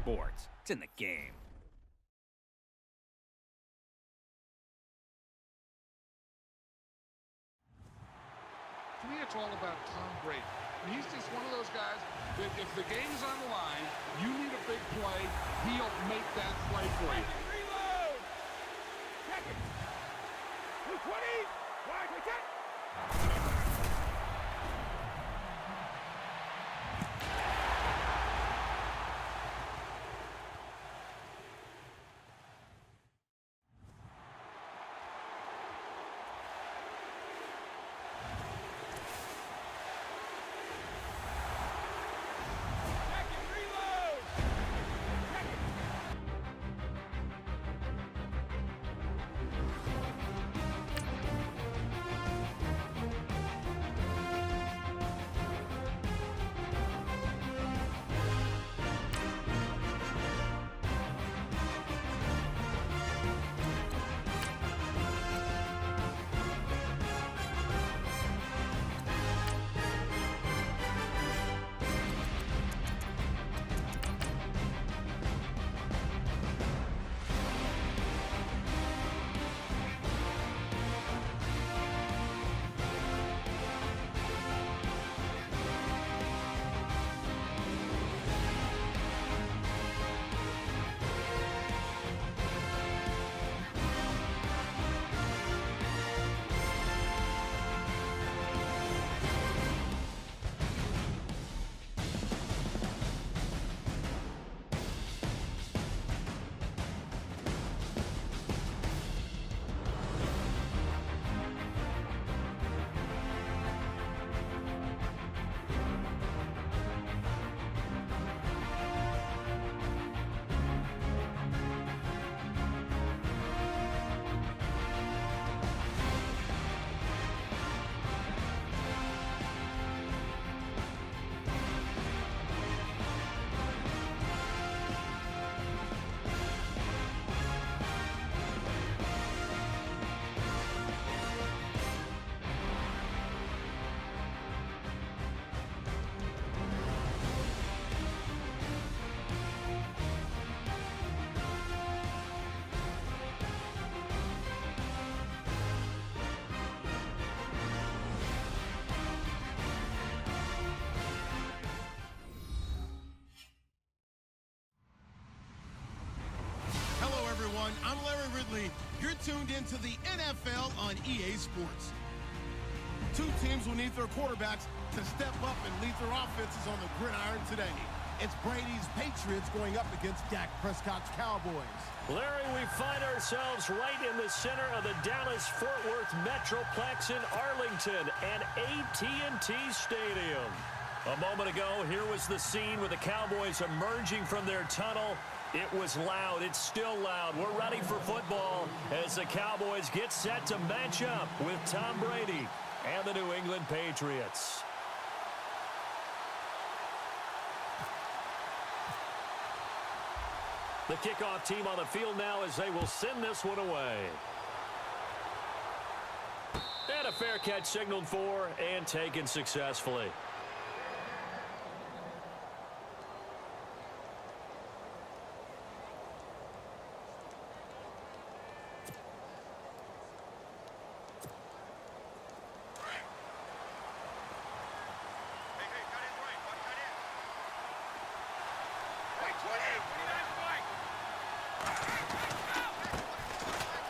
sports. It's in the game. To me, it's all about Tom Brady. He's just one of those guys that if the game's on the line, you need a big play, he'll make that play for you. Reload! Check it! 220! Wide, we check! I'm Larry Ridley. You're tuned into the NFL on EA Sports. Two teams will need their quarterbacks to step up and lead their offenses on the gridiron today. It's Brady's Patriots going up against Dak Prescott's Cowboys. Larry, we find ourselves right in the center of the Dallas-Fort Worth Metroplex in Arlington and AT&T Stadium. A moment ago, here was the scene with the Cowboys emerging from their tunnel. It was loud. It's still loud. We're ready for football as the Cowboys get set to match up with Tom Brady and the New England Patriots. The kickoff team on the field now as they will send this one away. And a fair catch signaled for and taken successfully.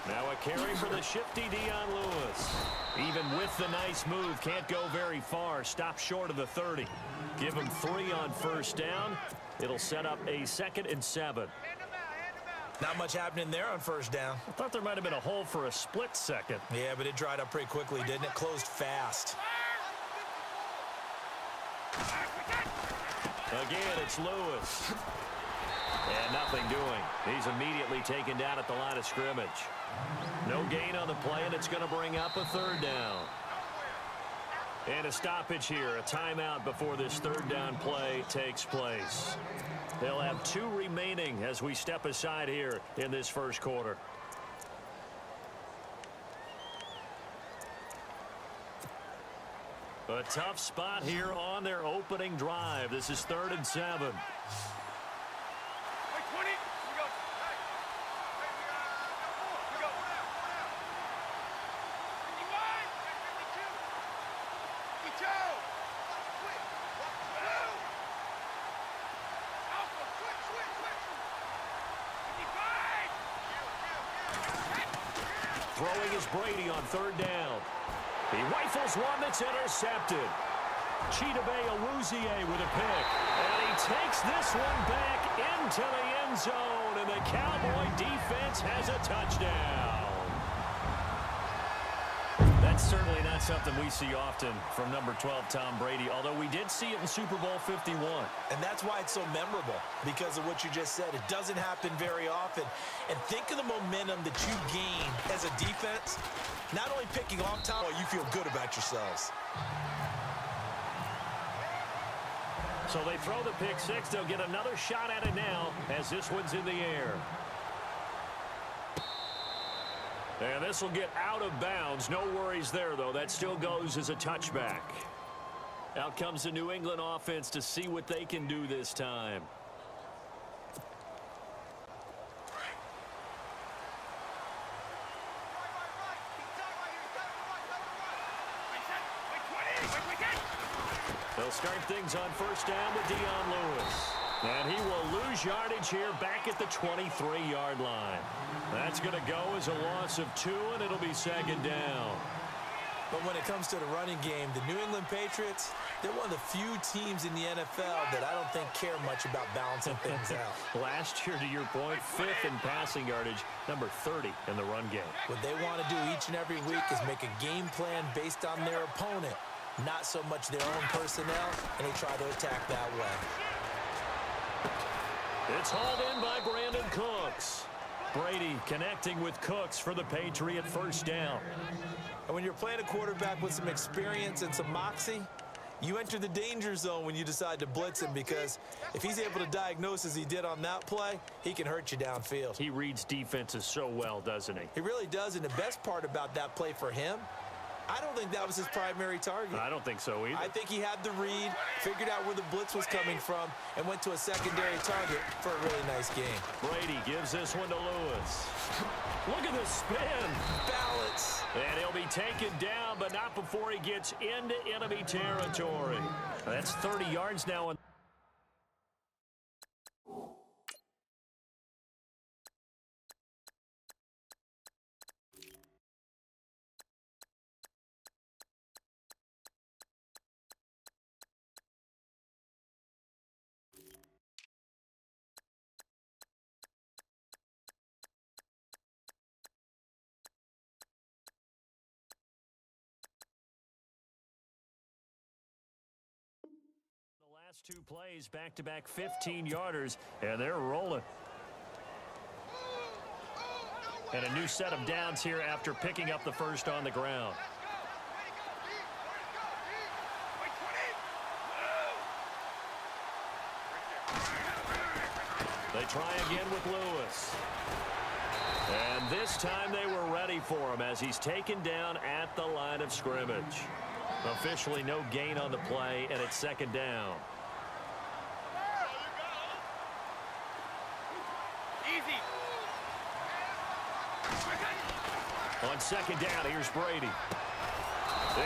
Now a carry for the shifty Dion Lewis. Even with the nice move, can't go very far. Stop short of the 30. Give him 3 on first down. It'll set up a 2nd and 7. Not much happening there on first down. I thought there might have been a hole for a split second. Yeah, but it dried up pretty quickly, didn't it? Closed fast. Again, it's Lewis. And nothing doing. He's immediately taken down at the line of scrimmage. No gain on the play, and it's going to bring up a 3rd down. And a stoppage here, a timeout before this 3rd down play takes place. They'll have 2 remaining as we step aside here in this first quarter. A tough spot here on their opening drive. This is 3rd and 7. Throwing is Brady on third down. He rifles one that's intercepted. Chidobe Awuzie with a pick. And he takes this one back into the end zone. And the Cowboy defense has a touchdown. That's certainly not something we see often from number 12, Tom Brady, although we did see it in Super Bowl 51. And that's why it's so memorable, because of what you just said. It doesn't happen very often. And think of the momentum that you gain as a defense. Not only picking off Tom, you feel good about yourselves. So they throw the pick six. They'll get another shot at it now as this one's in the air. And this will get out of bounds. No worries there, though. That still goes as a touchback. Out comes the New England offense to see what they can do this time. They'll start things on first down with Dion Lewis. And he will lose yardage here back at the 23-yard line. That's going to go as a loss of 2, and it'll be second down. But when it comes to the running game, the New England Patriots, they're one of the few teams in the NFL that I don't think care much about balancing things out. Last year, to your point, 5th in passing yardage, number 30 in the run game. What they want to do each and every week is make a game plan based on their opponent, not so much their own personnel, and they try to attack that way. It's hauled in by Brandon Cooks. Brady connecting with Cooks for the Patriot first down. And when you're playing a quarterback with some experience and some moxie, you enter the danger zone when you decide to blitz him, because if he's able to diagnose as he did on that play, he can hurt you downfield. He reads defenses so well, doesn't he? He really does, and the best part about that play for him, I don't think that was his primary target. I don't think so either. I think he had the read, figured out where the blitz was coming from, and went to a secondary target for a really nice game. Brady gives this one to Lewis. Look at the spin. Balance. And he'll be taken down, but not before he gets into enemy territory. That's 30 yards now. Last 2 plays, back-to-back 15-yarders, and they're rolling. And a new set of downs here after picking up the first on the ground. They try again with Lewis. And this time they were ready for him as he's taken down at the line of scrimmage. Officially no gain on the play, and it's second down. Easy. On second down, here's Brady.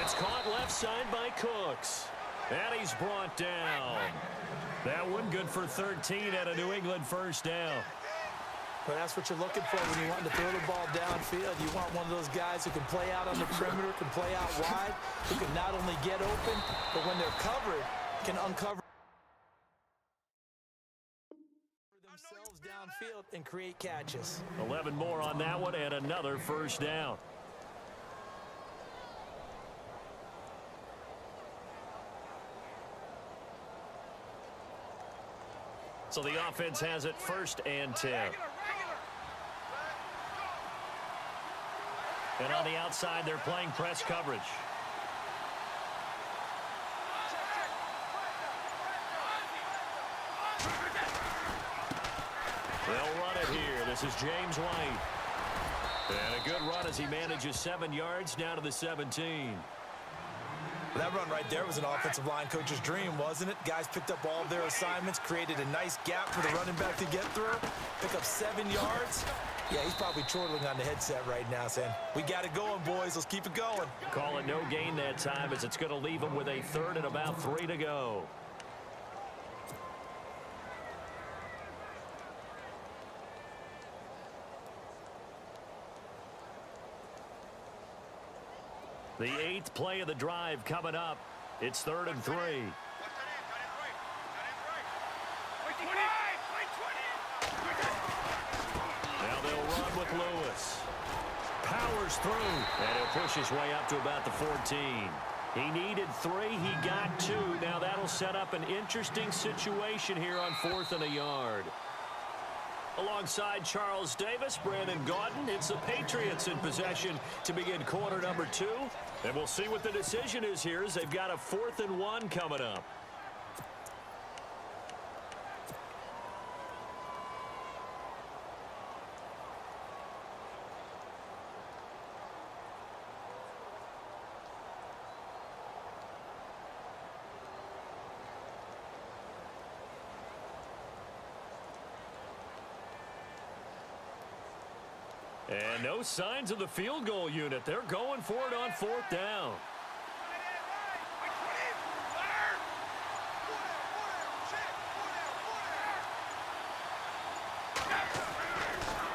It's caught left side by Cooks. And he's brought down. That one good for 13 at a New England first down. But that's what you're looking for when you want to throw the ball downfield. You want one of those guys who can play out on the perimeter, can play out wide, who can not only get open, but when they're covered, can uncover themselves downfield and create catches. 11 more on that one and another first down. So the offense has it first and 10. And on the outside, they're playing press coverage. They'll run it here. This is James White. And a good run as he manages 7 yards down to the 17. That run right there was an offensive line coach's dream, wasn't it? Guys picked up all of their assignments, created a nice gap for the running back to get through, pick up 7 yards, Yeah, he's probably chortling on the headset right now saying, we got it going, boys. Let's keep it going. Call it no gain that time as it's going to leave him with a third and about 3 to go. The 8th play of the drive coming up. It's 3rd and 3. Now they'll run with Lewis. Powers through, and he'll push his way up to about the 14. He needed 3. He got 2. Now that'll set up an interesting situation here on 4th and a yard. Alongside Charles Davis, Brandon Gaudin, it's the Patriots in possession to begin quarter number 2. And we'll see what the decision is here as they've got a 4th and 1 coming up. And no signs of the field goal unit. They're going for it on 4th down.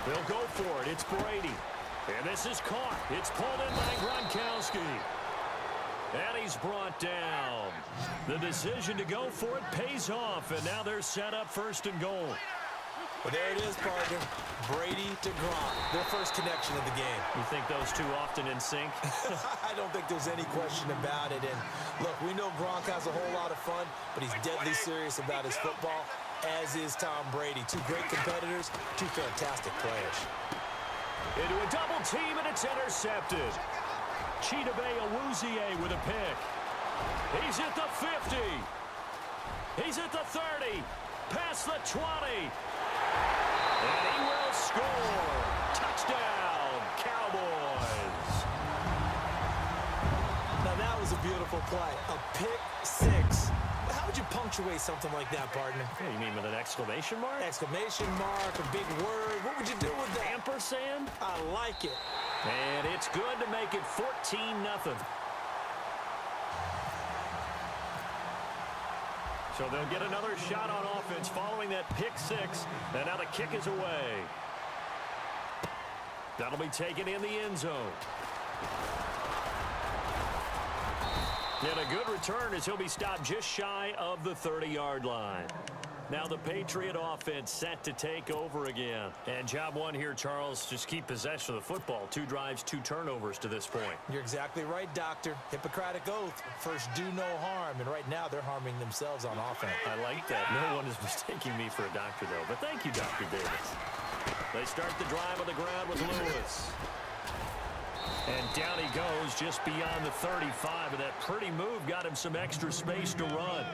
They'll go for it. It's Brady. And this is caught. It's pulled in by Gronkowski. And he's brought down. The decision to go for it pays off. And now they're set up 1st and goal. Well, there it is, partner. Brady to Gronk, their first connection of the game. You think those two often in sync? I don't think there's any question about it. And look, we know Gronk has a whole lot of fun, but he's deadly serious about his football, as is Tom Brady. Two great competitors, two fantastic players. Into a double team, and it's intercepted. Chidobe Awuzie with a pick. He's at the 50. He's at the 30. Past the 20. And he will score. Touchdown, Cowboys. Now that was a beautiful play. A pick 6. How would you punctuate something like that, partner? What, you mean with an exclamation mark? Exclamation mark, a big word. What would you do with that? Ampersand? I like it. And it's good to make it 14-0. So they'll get another shot on offense following that pick 6. And now the kick is away. That'll be taken in the end zone. And a good return as he'll be stopped just shy of the 30-yard line. Now the Patriot offense set to take over again. And job one here, Charles, just keep possession of the football. 2 drives, 2 turnovers to this point. You're exactly right, Doctor. Hippocratic oath. First, do no harm. And right now, they're harming themselves on offense. I like that. No one is mistaking me for a doctor, though. But thank you, Dr. Davis. They start the drive on the ground with Lewis. And down he goes just beyond the 35. And that pretty move got him some extra space to run.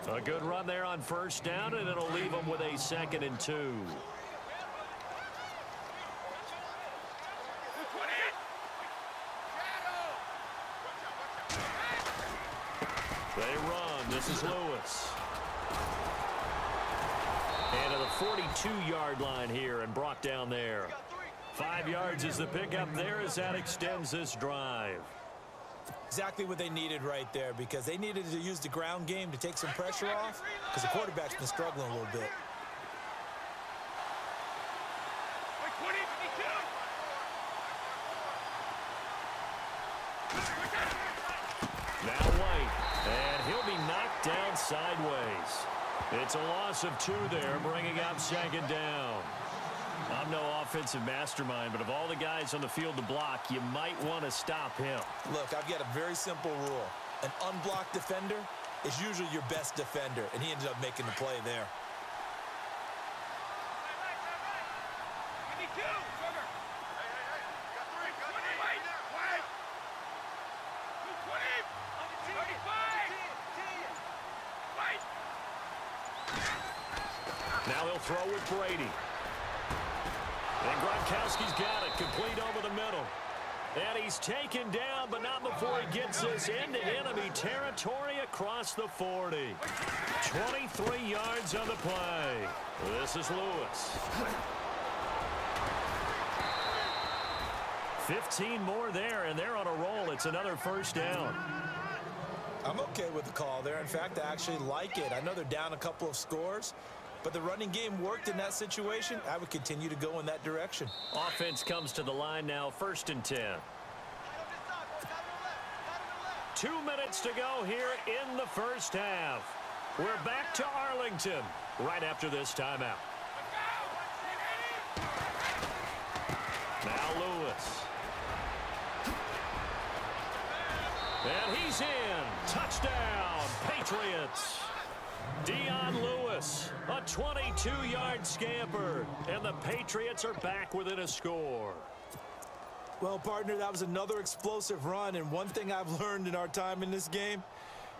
A good run there on 1st down, and it'll leave him with a 2nd and 2. They run. This is Lewis. And to the 42-yard line here and brought down there. 5 yards is the pickup there as that extends this drive. Exactly what they needed right there, because they needed to use the ground game to take some pressure off, because the quarterback's been struggling a little bit. Now White, and he'll be knocked down sideways. It's a loss of 2 there, bringing up 2nd down. I'm no offensive mastermind, but of all the guys on the field to block, you might want to stop him. Look, I've got a very simple rule. An unblocked defender is usually your best defender, and he ended up making the play there. Now they'll throw with Brady. And Gronkowski's got it, complete over the middle. And he's taken down, but not before he gets this into enemy territory across the 40. 23 yards on the play. This is Lewis. 15 more there, and they're on a roll. It's another first down. I'm okay with the call there. In fact, I actually like it. I know they're down a couple of scores, but the running game worked in that situation. I would continue to go in that direction. Offense comes to the line now, 1st and 10. 2 minutes to go here in the first half. We're back to Arlington right after this timeout. Now Lewis. And he's in. Touchdown, Patriots. Dion Lewis, a 22-yard scamper, and the Patriots are back within a score. Well, partner, that was another explosive run, and one thing I've learned in our time in this game,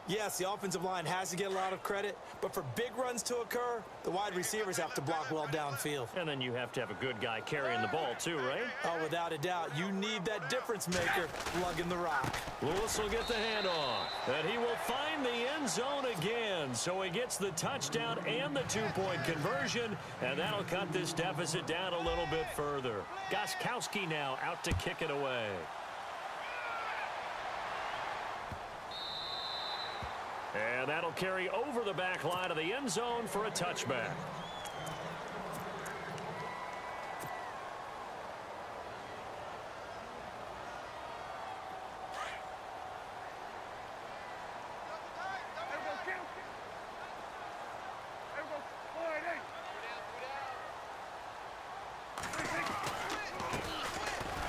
yes, the offensive line has to get a lot of credit, but for big runs to occur, the wide receivers have to block well downfield. And then you have to have a good guy carrying the ball too, right? Oh, without a doubt. You need that difference maker lugging the rock. Lewis will get the handoff, and he will find the end zone again. So he gets the touchdown and the 2-point conversion, and that'll cut this deficit down a little bit further. Gostkowski now out to kick it away. And that'll carry over the back line of the end zone for a touchback.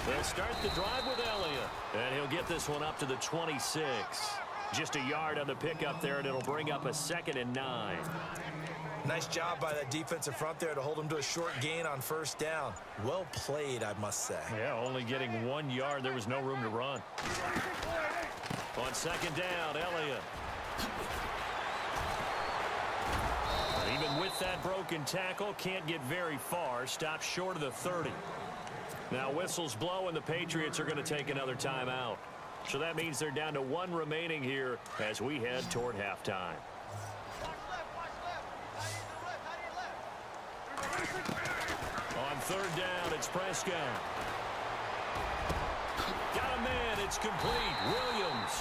They'll start the drive with Elliott, and he'll get this one up to the 26. Just a yard on the pickup there, and it'll bring up a 2nd and 9. Nice job by that defensive front there to hold him to a short gain on 1st down. Well played, I must say. Yeah, only getting 1 yard. There was no room to run. On 2nd down, Elliott. Even with that broken tackle, can't get very far. Stops short of the 30. Now whistles blow, and the Patriots are going to take another timeout. So that means they're down to 1 remaining here as we head toward halftime. On 3rd down, it's Prescott. Got a man, it's complete. Williams.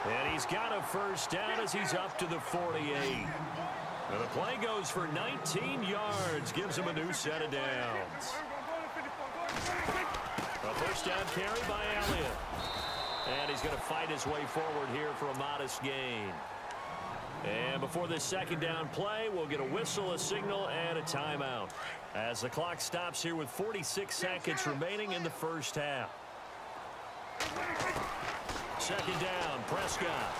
And he's got a 1st down as he's up to the 48. And the play goes for 19 yards, gives him a new set of downs. A 1st down carry by Elliott. And he's going to fight his way forward here for a modest gain. And before this 2nd down play, we'll get a whistle, a signal, and a timeout as the clock stops here with 46 seconds remaining in the first half. 2nd down, Prescott.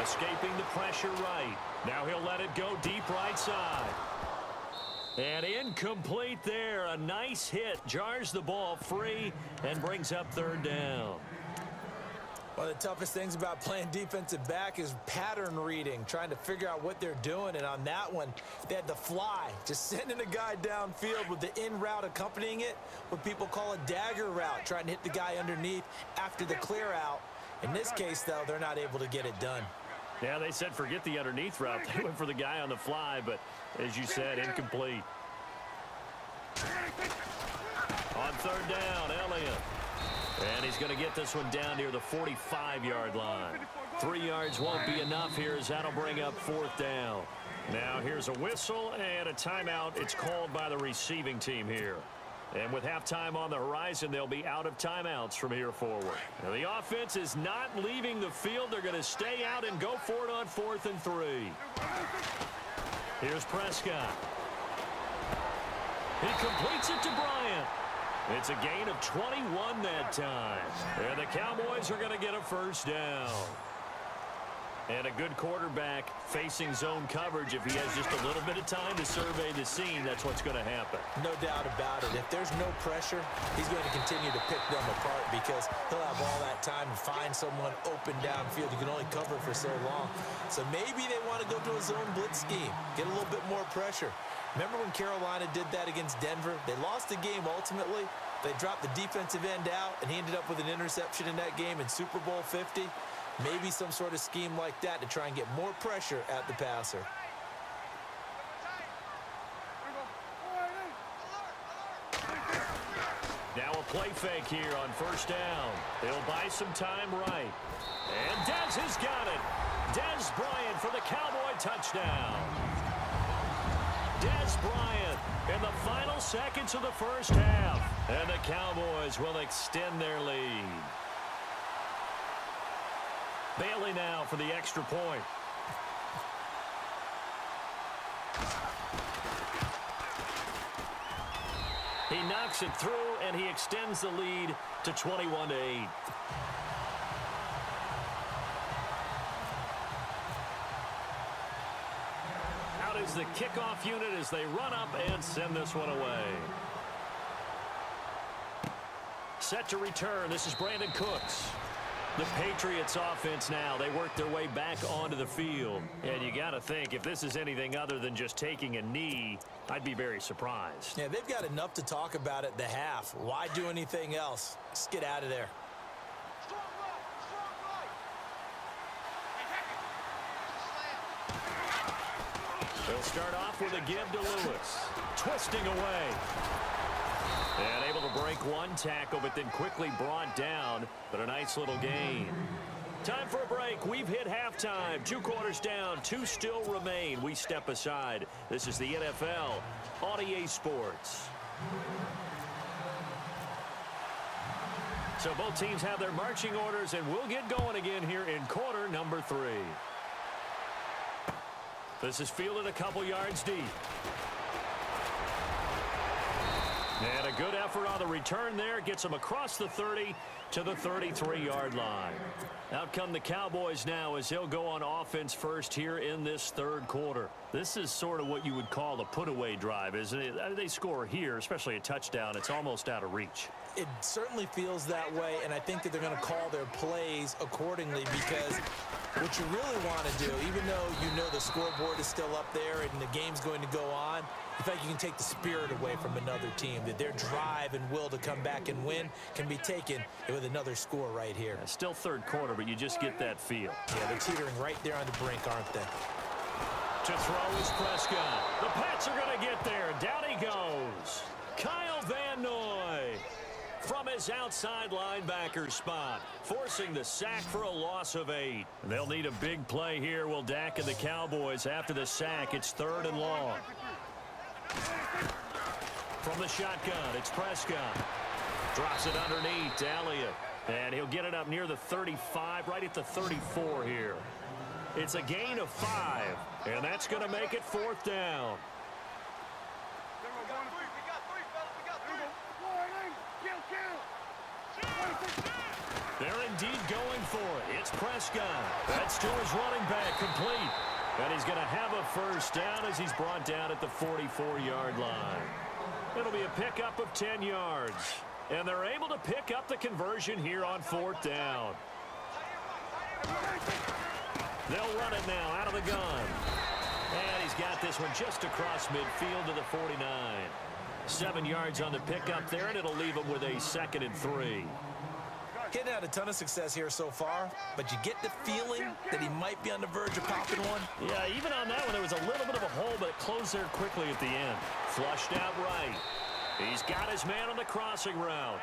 Escaping the pressure right. Now he'll let it go deep right side. And incomplete there. A nice hit. Jars the ball free and brings up 3rd down. One of the toughest things about playing defensive back is pattern reading, trying to figure out what they're doing. And on that one, they had the fly, just sending a guy downfield with the in route accompanying it, what people call a dagger route, trying to hit the guy underneath after the clear out. In this case, though, they're not able to get it done. Yeah, they said forget the underneath route. They went for the guy on the fly, but as you said, incomplete. On 3rd down, Elliott. And he's going to get this one down near the 45-yard line. 3 yards won't be enough here as that'll bring up 4th down. Now here's a whistle and a timeout. It's called by the receiving team here. And with halftime on the horizon, they'll be out of timeouts from here forward. Now, the offense is not leaving the field. They're going to stay out and go for it on 4th and 3. Here's Prescott. He completes it to Bryant. It's a gain of 21 that time. And the Cowboys are going to get a 1st down. And a good quarterback facing zone coverage. If he has just a little bit of time to survey the scene, that's what's going to happen. No doubt about it. If there's no pressure, he's going to continue to pick them apart because he'll have all that time to find someone open downfield. You can only cover for so long. So maybe they want to go to a zone blitz scheme, get a little bit more pressure. Remember when Carolina did that against Denver? They lost the game ultimately. They dropped the defensive end out, and he ended up with an interception in that game in Super Bowl 50. Maybe some sort of scheme like that to try and get more pressure at the passer. Now a play fake here on first down. They'll buy some time right. And Dez has got it. Dez Bryant for the Cowboy touchdown. Dez Bryant in the final seconds of the first half. And the Cowboys will extend their lead. Bailey now for the extra point. He knocks it through, and he extends the lead to 21-8. Out is the kickoff unit as they run up and send this one away. Set to return. This is Brandon Cooks. The Patriots offense now, they work their way back onto the field. And you got to think, if this is anything other than just taking a knee, I'd be very surprised. Yeah, they've got enough to talk about at the half. Why do anything else? Just get out of there. They'll start off with a give to Lewis. Twisting away. And able to break one tackle, but then quickly brought down. But a nice little gain. Time for a break. We've hit halftime. 2 quarters down. 2 still remain. We step aside. This is the NFL on EA Sports. So both teams have their marching orders, and we'll get going again here in quarter number 3. This is fielded a couple yards deep. And a good effort on the return there. Gets him across the 30 to the 33-yard line. Out come the Cowboys now as he'll go on offense first here in this third quarter. This is sort of what you would call a put-away drive, isn't it? They score here, especially a touchdown. It's almost out of reach. It certainly feels that way, and I think that they're going to call their plays accordingly because what you really want to do, even though you know the scoreboard is still up there and the game's going to go on, in fact, you can take the spirit away from another team, that their drive and will to come back and win can be taken with another score right here. Yeah, still third quarter, but you just get that feel. Yeah, they're teetering right there on the brink, aren't they? To throw is Prescott. The Pats are going to get there. Down he goes. Kyle Van Noy from his outside linebacker spot, forcing the sack for a loss of 8. They'll need a big play here. Will Dak and the Cowboys after the sack. It's 3rd and long. From the shotgun, it's Prescott. Drops it underneath to Elliott. And he'll get it up near the 35, right at the 34 here. It's a gain of 5, and that's going to make it 4th down. They're indeed going for it. It's Prescott. That's to his running back, complete. And he's going to have a first down as he's brought down at the 44-yard line. It'll be a pickup of 10 yards. And they're able to pick up the conversion here on 4th down. They'll run it now out of the gun. And he's got this one just across midfield to the 49. 7 yards on the pickup there, and it'll leave him with a 2nd and 3. Getting out a ton of success here so far, but you get the feeling that he might be on the verge of popping one. Yeah, even on that one, there was a little bit of a hole, but it closed there quickly at the end. Flushed out right. He's got his man on the crossing route.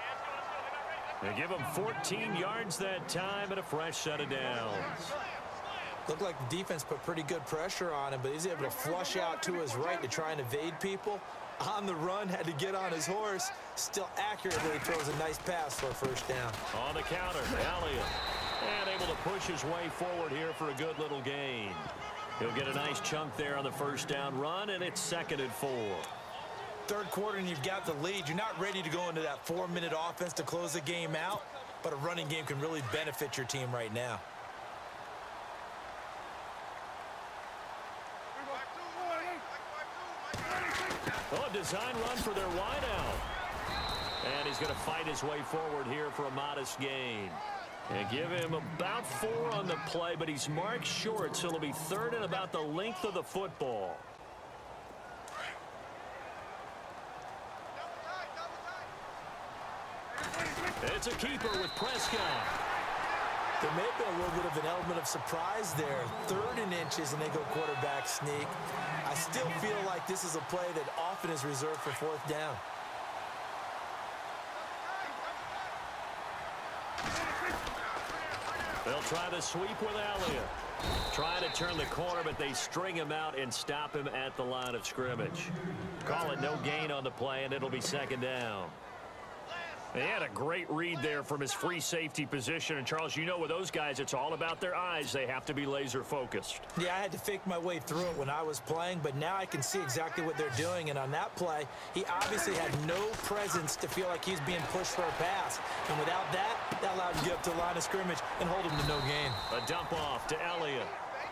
They give him 14 yards that time and a fresh set of downs. Looked like the defense put pretty good pressure on him, but he's able to flush out to his right to try and evade people. On the run, had to get on his horse. Still accurately throws a nice pass for a first down. On the counter, Elliott. And able to push his way forward here for a good little gain. He'll get a nice chunk there on the first down run, and it's 2nd and 4. Third quarter, and you've got the lead. You're not ready to go into that 4-minute offense to close the game out, but a running game can really benefit your team right now. Oh, a design run for their wideout. And he's going to fight his way forward here for a modest gain. And give him about 4 on the play, but he's marked short, so it'll be 3rd and about the length of the football. It's a keeper with Prescott. There may have been a little bit of an element of surprise there. 3rd and inches, and they go quarterback sneak. I still feel like this is a play that often is reserved for 4th down. They'll try the sweep with Elliott. Trying to turn the corner, but they string him out and stop him at the line of scrimmage. Call it no gain on the play, and it'll be second down. He had a great read there from his free safety position. And, Charles, you know with those guys, it's all about their eyes. They have to be laser focused. Yeah, I had to fake my way through it when I was playing, but now I can see exactly what they're doing. And on that play, he obviously had no presence to feel like he's being pushed for a pass. And without that, that allowed him to get up to the line of scrimmage and hold him to no gain. A dump off to Elliott.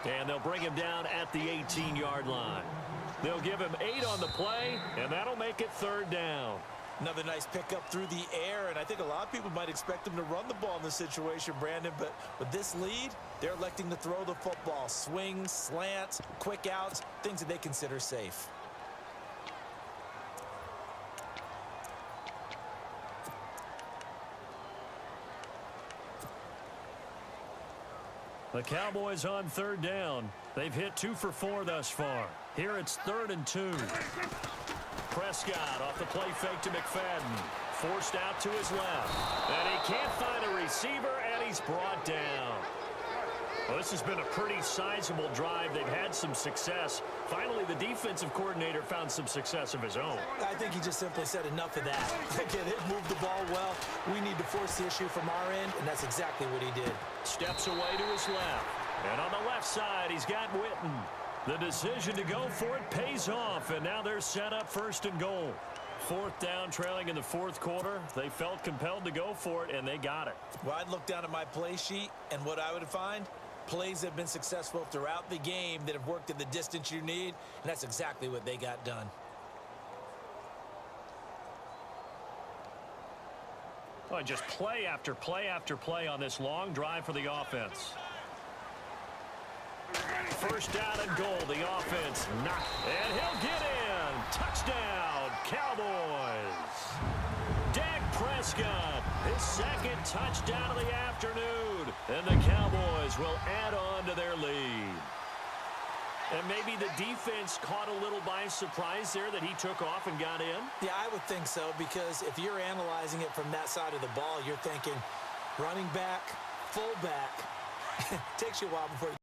And they'll bring him down at the 18-yard line. They'll give him 8 on the play, and that'll make it third down. Another nice pickup through the air, and I think a lot of people might expect him to run the ball in this situation, Brandon, but with this lead, they're electing to throw the football. Swings, slants, quick outs, things that they consider safe. The Cowboys on third down. They've hit 2 for 4 thus far. Here it's 3rd and 2. Prescott off the play fake to McFadden. Forced out to his left. And he can't find a receiver, and he's brought down. Well, this has been a pretty sizable drive. They've had some success. Finally, the defensive coordinator found some success of his own. I think he just simply said enough of that. Again, it moved the ball well. We need to force the issue from our end, and that's exactly what he did. Steps away to his left. And on the left side, he's got Witten. The decision to go for it pays off, and now they're set up 1st and goal. 4th down, trailing in the 4th quarter. They felt compelled to go for it, and they got it. Well, I'd look down at my play sheet, and what I would find, plays that have been successful throughout the game that have worked at the distance you need, and that's exactly what they got done. Well, just play after play after play on this long drive for the offense. 1st down and goal. The offense knocked. And he'll get in. Touchdown, Cowboys. Dak Prescott, his 2nd touchdown of the afternoon. And the Cowboys will add on to their lead. And maybe the defense caught a little by surprise there that he took off and got in? Yeah, I would think so, because if you're analyzing it from that side of the ball, you're thinking running back, fullback. Takes you a while before you